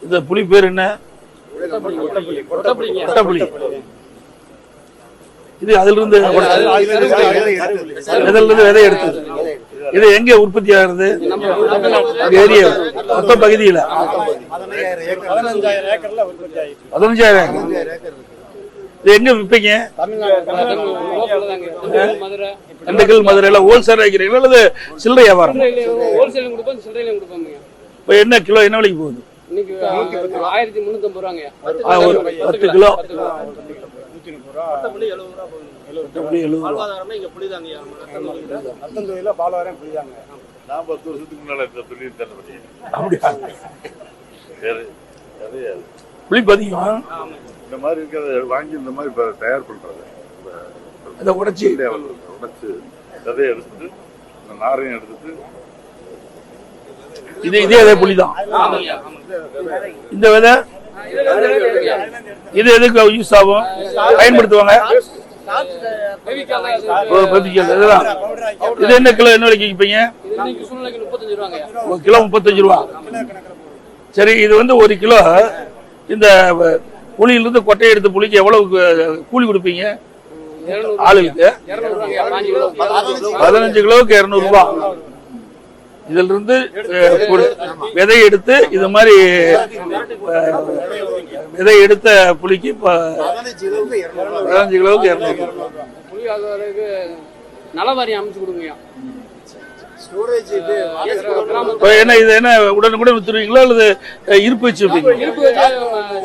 இந்த புலி பேர் என்ன? கொட்டப்புலி. இது அதிலிருந்து விதை எடுத்தது. இது எங்க உற்பத்தி ஆகுறது? ஏரியா மொத்த பகுதியில 15,000 ஏக்கர். இது எங்க விற்பீங்க? திண்டுக்கல், மதுரையில ஹோல்சேல் வைக்கிறீங்களா அல்லது சில்லறை வியாபாரம்? இப்போ என்ன கிலோ என்ன விலைக்கு போகுது? 1350 10 கிலோ 10 வருஷத்துக்கு முன்னால புளி பாத்தீங்களா? இந்த மாதிரி இருக்கிறத வாங்கி இந்த மாதிரி தயார் பண்றது, அதை உடைச்சு விதையை எடுத்துட்டு இந்த நாரையும் எடுத்துட்டு இதே அதே புளிதான். இந்த விதை இது எதுக்கு யூஸ் ஆகும், பயன்படுத்துவாங்க? இது என்ன கிலோ என்ன விலைக்கு விற்பீங்க? கிலோ 35 ரூபா. சரி, இது வந்து 1 கிலோ இந்த புளியிலிருந்து கொட்டையை எடுத்து புளிக்கு எவ்வளவு கூலி கொடுப்பீங்க ஆளுக்கு? 15 கிலோவுக்கு 200 ரூபா. இதுல இருந்து விதை எடுத்து இது மாதிரி விதை எடுத்த புளிக்கு 15 கிலோவுக்கு 200 ரூபா. நலவாரியம் அமைச்சு கொடுங்க. என்ன இது என்ன உடனுக்குடன் வித்துருவீங்களா அல்லது இருப்பு வச்சிருப்பீங்க?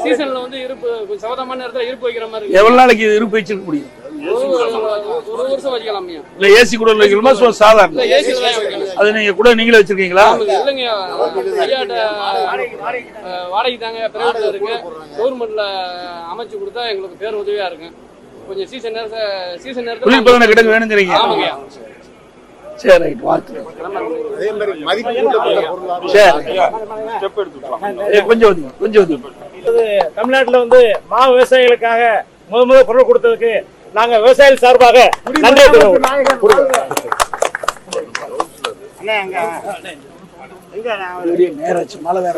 சீசன்ல வந்து இருப்பு சவதமான நேரத்துல இருப்பு வைக்கிற மாதிரி. எவ்வளவு நாளைக்கு இருப்பு வச்சிருக்க முடியும்? 1 வருஷம் வச்சுக்கலாம். இல்ல ஏசி கூட வைக்கணுமா சாதாரண? அது நீங்க கூட நீங்களே வச்சிருக்கீங்களா? இல்லைங்க, வாடகை தாங்க, பிரைவேட்ல இருக்கு. கவர்மெண்ட்ல அமைச்சு கொடுத்தா எங்களுக்கு பேர் உதவியா இருக்கு. கொஞ்சம் சீசன் நேரத்துல குளிர்பதன கிடங்கு வேணுங்கிறீங்க? ஆமாங்க. சரி, ரைட். வாழ்த்து. கொஞ்சம் தமிழ்நாட்டில் வந்து மா விவசாயிகளுக்காக முதல் குரல் கொடுத்ததுக்கு நாங்க விவசாயிகள் சார்பாக நன்றி நேராச்சு. மழை வேற